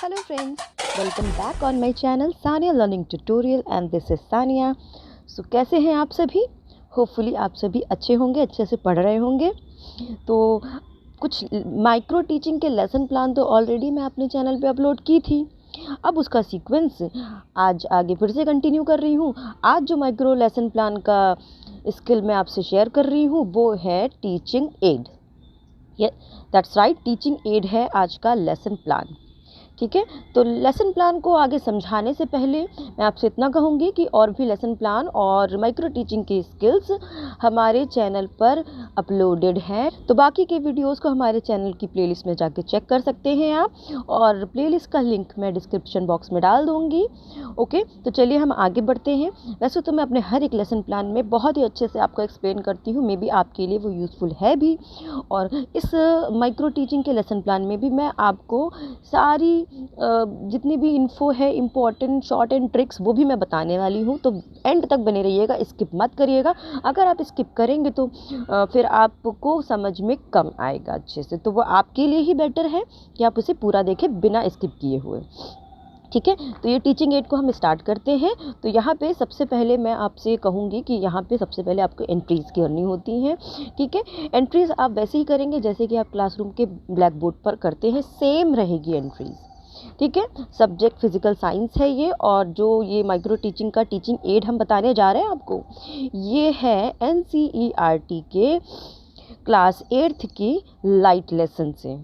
Hello friends, welcome back on my channel Sania Learning Tutorial and this is Sania. So कैसे हैं आप सभी? Hopefully आप सभी अच्छे होंगे, अच्छे से पढ़ रहे होंगे। तो कुछ माइक्रो टीचिंग के लेसन प्लान तो ऑलरेडी मैं अपने चैनल पे अपलोड की थी। अब उसका सीक्वेंस आज आगे फिर से कंटिन्यू कर रही हूँ। आज जो माइक्रो लेसन प्लान का स्किल मैं आपसे शेयर कर रही हूँ वो है teaching add. That's right, teaching add है आज का लेसन प्लान। ठीक है, तो लेसन प्लान को आगे समझाने से पहले मैं आपसे इतना कहूँगी कि और भी लेसन प्लान और माइक्रो टीचिंग की स्किल्स हमारे चैनल पर अपलोडेड हैं। तो बाकी के वीडियोस को हमारे चैनल की प्लेलिस्ट में जाके चेक कर सकते हैं आप, और प्लेलिस्ट का लिंक मैं डिस्क्रिप्शन बॉक्स में डाल दूँगी। ओके, तो चलिए हम आगे बढ़ते हैं। वैसे तो मैं अपने हर एक लेसन प्लान में बहुत ही अच्छे से आपको एक्सप्लेन करती हूँ, मे बी आपके लिए वो यूज़फुल है भी। और इस माइक्रो टीचिंग के लेसन प्लान में भी मैं आपको सारी जितनी भी इन्फो है, इम्पॉर्टेंट शॉर्ट एंड ट्रिक्स, वो भी मैं बताने वाली हूँ। तो एंड तक बने रहिएगा, स्किप मत करिएगा। अगर आप स्किप करेंगे तो फिर आपको समझ में कम आएगा अच्छे से। तो वो आपके लिए ही बेटर है कि आप उसे पूरा देखें बिना स्किप किए हुए। ठीक है, तो ये टीचिंग एड को हम स्टार्ट करते हैं। तो यहाँ पे सबसे पहले मैं आपसे कहूँगी कि यहाँ पे सबसे पहले आपको एंट्रीज़ करनी होती हैं। ठीक है, एंट्रीज़ आप वैसे ही करेंगे जैसे कि आप क्लासरूम के ब्लैक बोर्ड पर करते हैं, सेम रहेगी एंट्रीज़। ठीक है, सब्जेक्ट फिजिकल साइंस है ये, और जो ये माइक्रो टीचिंग का टीचिंग एड हम बताने जा रहे हैं आपको, ये है NCERT के क्लास 8th की लाइट लेसन से।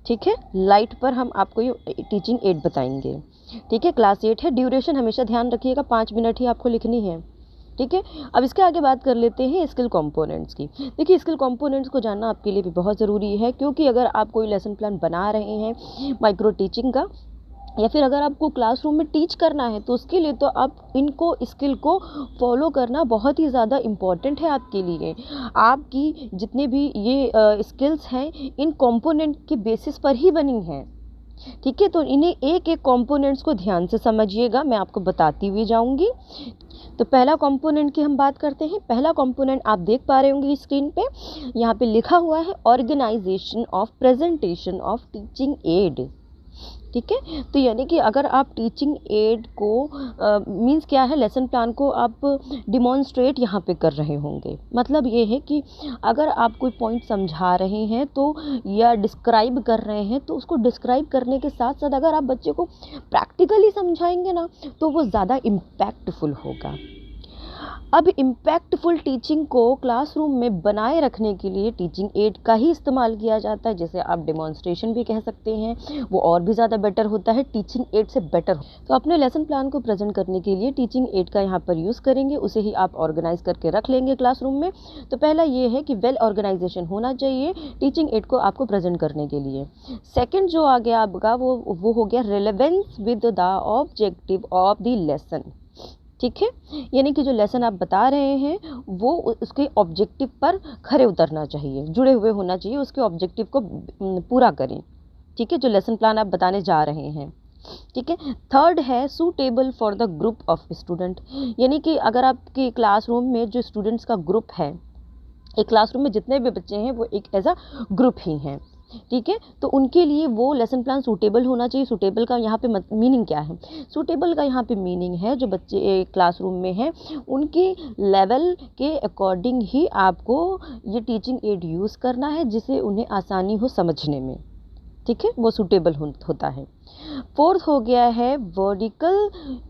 ठीक है, लाइट पर हम आपको ये टीचिंग एड बताएंगे। ठीक है, क्लास 8 है। ड्यूरेशन हमेशा ध्यान रखिएगा, 5 मिनट ही आपको लिखनी है। ठीक है, अब इसके आगे बात कर लेते हैं स्किल कंपोनेंट्स की। देखिए, स्किल कंपोनेंट्स को जानना आपके लिए भी बहुत ज़रूरी है, क्योंकि अगर आप कोई लेसन प्लान बना रहे हैं माइक्रो टीचिंग का, या फिर अगर आपको क्लासरूम में टीच करना है, तो उसके लिए तो आप इनको स्किल को फॉलो करना बहुत ही ज़्यादा इम्पॉर्टेंट है आपके लिए। आपकी जितने भी ये स्किल्स हैं, इन कंपोनेंट के बेसिस पर ही बनी हैं। ठीक है, तो इन्हें एक एक कंपोनेंट्स को ध्यान से समझिएगा, मैं आपको बताती हुई जाऊंगी। तो पहला कंपोनेंट की हम बात करते हैं। पहला कंपोनेंट आप देख पा रहे होंगे स्क्रीन पे, यहाँ पे लिखा हुआ है organization of presentation of teaching aid. ठीक है, तो यानी कि अगर आप टीचिंग एड को मींस क्या है, लेसन प्लान को आप डिमॉन्स्ट्रेट यहाँ पे कर रहे होंगे। मतलब ये है कि अगर आप कोई पॉइंट समझा रहे हैं तो, या डिस्क्राइब कर रहे हैं, तो उसको डिस्क्राइब करने के साथ साथ अगर आप बच्चे को प्रैक्टिकली समझाएंगे ना, तो वो ज़्यादा इम्पैक्टफुल होगा। अब इम्पैक्टफुल टीचिंग को क्लासरूम में बनाए रखने के लिए टीचिंग एड का ही इस्तेमाल किया जाता है, जैसे आप डेमोन्स्ट्रेशन भी कह सकते हैं, वो और भी ज़्यादा बेटर होता है, टीचिंग एड से बेटर। तो अपने लेसन प्लान को प्रेजेंट करने के लिए टीचिंग एड का यहाँ पर यूज़ करेंगे, उसे ही आप ऑर्गेनाइज करके रख लेंगे क्लासरूम में। तो पहला ये है कि वेल ऑर्गेनाइजेशन होना चाहिए टीचिंग एड को आपको प्रेजेंट करने के लिए। सेकेंड जो आ गया आपका, वो हो गया relevance with the objective of the lesson. ठीक है, यानी कि जो लेसन आप बता रहे हैं वो उसके ऑब्जेक्टिव पर खरे उतरना चाहिए, जुड़े हुए होना चाहिए, उसके ऑब्जेक्टिव को पूरा करें। ठीक है, जो लेसन प्लान आप बताने जा रहे हैं। ठीक है, थर्ड है suitable for the group of student. यानी कि अगर आपके क्लासरूम में जो स्टूडेंट्स का ग्रुप है, एक क्लासरूम में जितने भी बच्चे हैं वो एक एज अ ग्रुप ही हैं। ठीक है, तो उनके लिए वो लेसन प्लान सूटेबल होना चाहिए। सूटेबल का यहाँ पे मीनिंग क्या है? सूटेबल का यहाँ पे मीनिंग है जो बच्चे क्लासरूम में हैं उनके लेवल के अकॉर्डिंग ही आपको ये टीचिंग एड यूज़ करना है, जिससे उन्हें आसानी हो समझने में। ठीक है, वो सूटेबल होता है। फोर्थ हो गया है वर्टिकल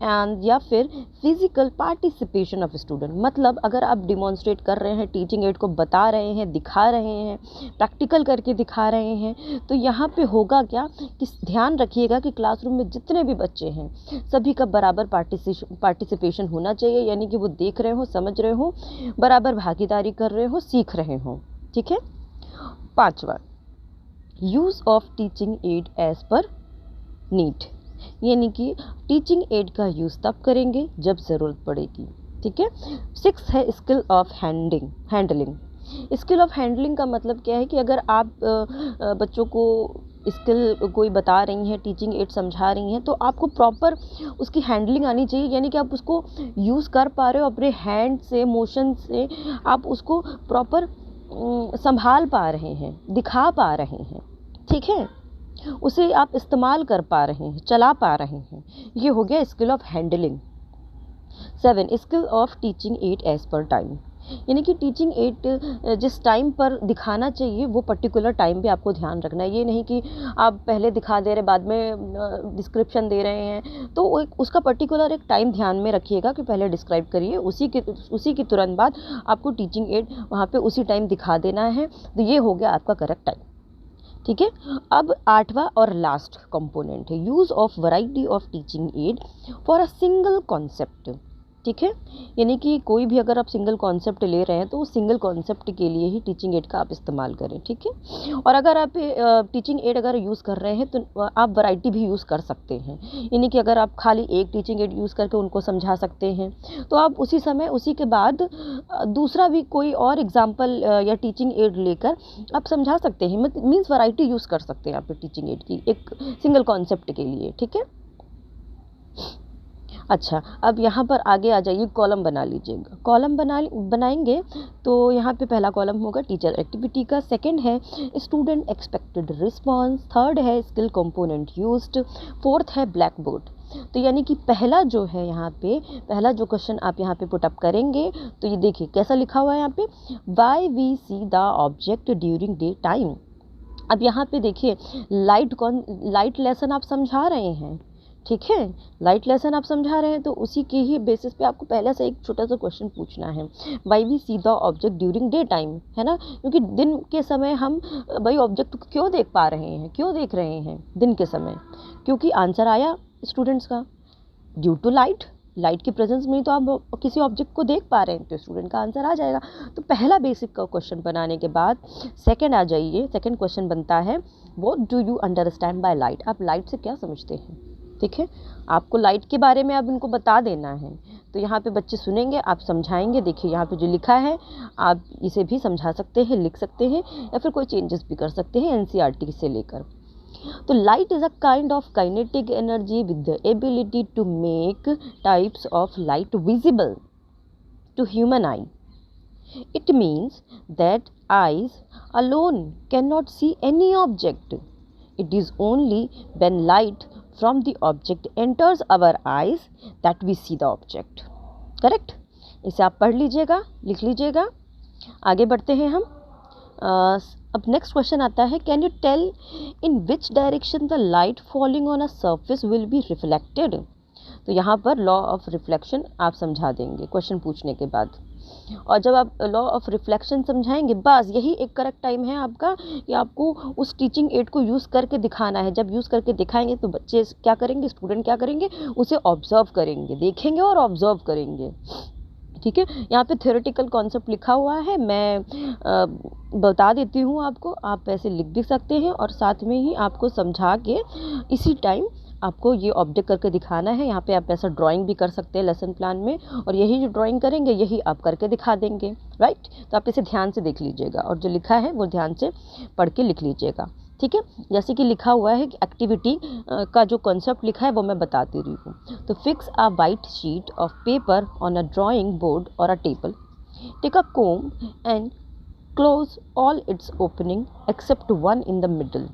एंड या फिर फिजिकल पार्टिसिपेशन ऑफ स्टूडेंट। मतलब अगर आप डिमॉन्स्ट्रेट कर रहे हैं, टीचिंग एड को बता रहे हैं, दिखा रहे हैं, प्रैक्टिकल करके दिखा रहे हैं, तो यहाँ पे होगा क्या कि ध्यान रखिएगा कि क्लासरूम में जितने भी बच्चे हैं सभी का बराबर पार्टिसिपेशन होना चाहिए। यानी कि वो देख रहे हो, समझ रहे हो, बराबर भागीदारी कर रहे हो, सीख रहे हो। ठीक है, पांचवा use of teaching aid as per need. यानी कि टीचिंग एड का यूज़ तब करेंगे जब ज़रूरत पड़ेगी। ठीक है, 6 है skill of handling. Skill of handling का मतलब क्या है कि अगर आप बच्चों को स्किल कोई बता रही हैं, टीचिंग एड समझा रही हैं, तो आपको प्रॉपर उसकी हैंडलिंग आनी चाहिए। यानी कि आप उसको यूज़ कर पा रहे हो, अपने हैंड से, मोशन से आप उसको प्रॉपर संभाल पा रहे हैं, दिखा पा रहे हैं। ठीक है, उसे आप इस्तेमाल कर पा रहे हैं, चला पा रहे हैं। ये हो गया skill of handling. 7 skill of teaching aid as per time, यानी कि टीचिंग एड जिस टाइम पर दिखाना चाहिए वो पर्टिकुलर टाइम पे आपको ध्यान रखना है। ये नहीं कि आप पहले दिखा दे रहे बाद में डिस्क्रिप्शन दे रहे हैं, तो उसका पर्टिकुलर एक टाइम ध्यान में रखिएगा कि पहले डिस्क्राइब करिए, उसी के तुरंत बाद आपको टीचिंग एड वहाँ पे उसी टाइम दिखा देना है। तो ये हो गया आपका करेक्ट टाइम। ठीक है, अब 8वां और लास्ट कंपोनेंट है use of variety of teaching add for a single concept. ठीक है, यानी कि कोई भी अगर आप सिंगल कॉन्सेप्ट ले रहे हैं तो उस सिंगल कॉन्सेप्ट के लिए ही टीचिंग एड का आप इस्तेमाल करें। ठीक है, और अगर आप टीचिंग एड अगर यूज़ कर रहे हैं तो आप वैरायटी भी यूज़ कर सकते हैं, यानी कि अगर आप खाली एक टीचिंग एड यूज़ करके उनको समझा सकते हैं तो आप उसी समय उसी के बाद दूसरा भी कोई और एग्जाम्पल या टीचिंग एड लेकर आप समझा सकते हैं। मीन्स वैरायटी यूज़ कर सकते हैं आप टीचिंग एड की एक सिंगल कॉन्सेप्ट के लिए। ठीक है, अच्छा, अब यहाँ पर आगे आ जाइए, कॉलम बना लीजिएगा। कॉलम बनाएंगे तो यहाँ पे पहला कॉलम होगा टीचर एक्टिविटी का, सेकंड है स्टूडेंट एक्सपेक्टेड रिस्पांस, थर्ड है स्किल कंपोनेंट यूज्ड, फोर्थ है ब्लैक बोर्ड। तो यानी कि पहला जो है यहाँ पे, पहला जो क्वेश्चन आप यहाँ पे पुटअप करेंगे तो ये देखिए कैसा लिखा हुआ है यहाँ पे, why we see the object during day time. अब यहाँ पे देखिए लाइट लेसन आप समझा रहे हैं। ठीक है, लाइट लेसन आप समझा रहे हैं तो उसी के ही बेसिस पे आपको पहले से एक छोटा सा क्वेश्चन पूछना है, why we see the object during day time, है ना, क्योंकि दिन के समय हम भाई ऑब्जेक्ट को क्यों देख पा रहे हैं, क्यों देख रहे हैं दिन के समय, क्योंकि आंसर आया स्टूडेंट्स का ड्यू टू लाइट, लाइट की प्रेजेंस में तो आप किसी ऑब्जेक्ट को देख पा रहे हैं तो स्टूडेंट का आंसर आ जाएगा। तो पहला बेसिक का क्वेश्चन बनाने के बाद सेकंड आ जाइए, सेकंड क्वेश्चन बनता है what do you understand by light, आप लाइट से क्या समझते हैं। ठीक है, आपको लाइट के बारे में अब इनको बता देना है। तो यहाँ पे बच्चे सुनेंगे, आप समझाएंगे। देखिए यहाँ पे जो लिखा है आप इसे भी समझा सकते हैं, लिख सकते हैं या फिर कोई चेंजेस भी कर सकते हैं एनसीईआरटी से लेकर। तो light is a kind of kinetic energy with the ability to make types of light visible to human eye. It means that eyes alone cannot see any object. It is only when light from the object enters our eyes that we see the object. Correct, इसे आप पढ़ लीजिएगा, लिख लीजिएगा। आगे बढ़ते हैं हम। अब नेक्स्ट क्वेश्चन आता है, can you tell in which direction the light falling on a surface will be reflected. तो यहाँ पर लॉ ऑफ रिफ्लेक्शन आप समझा देंगे क्वेश्चन पूछने के बाद, और जब आप लॉ ऑफ रिफ्लेक्शन समझाएंगे बस यही एक करेक्ट टाइम है आपका कि आपको उस टीचिंग एड को यूज़ करके दिखाना है। जब यूज़ करके दिखाएंगे तो बच्चे क्या करेंगे, स्टूडेंट क्या करेंगे, उसे ऑब्जर्व करेंगे, देखेंगे और ऑब्जर्व करेंगे। ठीक है, यहाँ पे थ्योरेटिकल कॉन्सेप्ट लिखा हुआ है, मैं बता देती हूँ आपको, आप ऐसे लिख भी सकते हैं और साथ में ही आपको समझा के इसी टाइम आपको ये ऑब्जेक्ट करके दिखाना है। यहाँ पे आप ऐसा ड्राइंग भी कर सकते हैं लेसन प्लान में, और यही जो ड्राइंग करेंगे यही आप करके दिखा देंगे। राइट, तो आप इसे ध्यान से देख लीजिएगा और जो लिखा है वो ध्यान से पढ़ के लिख लीजिएगा। ठीक है, जैसे कि लिखा हुआ है कि एक्टिविटी का जो कॉन्सेप्ट लिखा है वो मैं बताती रही हूँ। तो fix a white sheet of paper on a drawing board और a table, take a comb and close all its opening except one in the middle.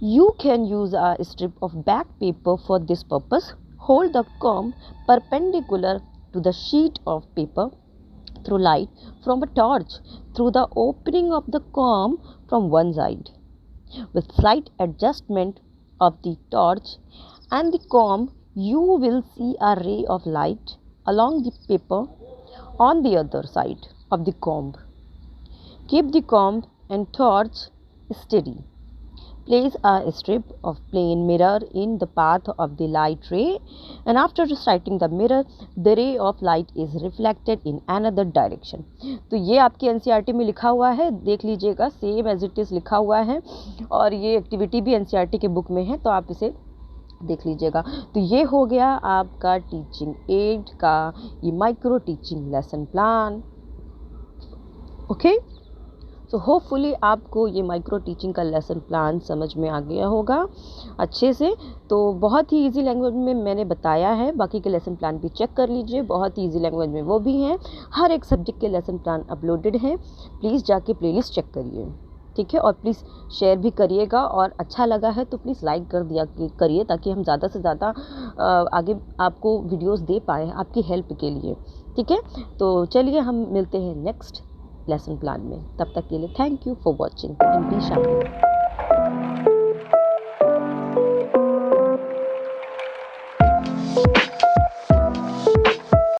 You can use a strip of back paper for this purpose. Hold the comb perpendicular to the sheet of paper. Throw light from a torch through the opening of the comb from one side. With slight adjustment of the torch and the comb, you will see a ray of light along the paper on the other side of the comb. Keep the comb and torch steady. Place a strip of plain mirror in the path of the light ray, and after striking the mirror, the ray of light is reflected in another direction. तो ये आपकी NCERT में लिखा हुआ है, देख लीजिएगा, same as it is लिखा हुआ है, और ये एक्टिविटी भी एनसीईआरटी के बुक में है, तो आप इसे देख लीजिएगा। तो ये हो गया आपका टीचिंग एड का ये micro teaching lesson plan. Okay, तो होपफुली आपको ये माइक्रो टीचिंग का लेसन प्लान समझ में आ गया होगा अच्छे से। तो बहुत ही इजी लैंग्वेज में मैंने बताया है, बाकी के लेसन प्लान भी चेक कर लीजिए, बहुत ही इजी लैंग्वेज में वो भी हैं। हर एक सब्जेक्ट के लेसन प्लान अपलोडेड हैं, प्लीज़ जाके प्लेलिस्ट चेक करिए। ठीक है। और प्लीज़ शेयर भी करिएगा, और अच्छा लगा है तो प्लीज़ लाइक कर दिया करिए, ताकि हम ज़्यादा से ज़्यादा आगे आपको वीडियोस दे पाएँ आपकी हेल्प के लिए, ठीक है। तो चलिए हम मिलते हैं नेक्स्ट लेसन प्लान में। तब तक के लिए thank you for watching and be शामिल।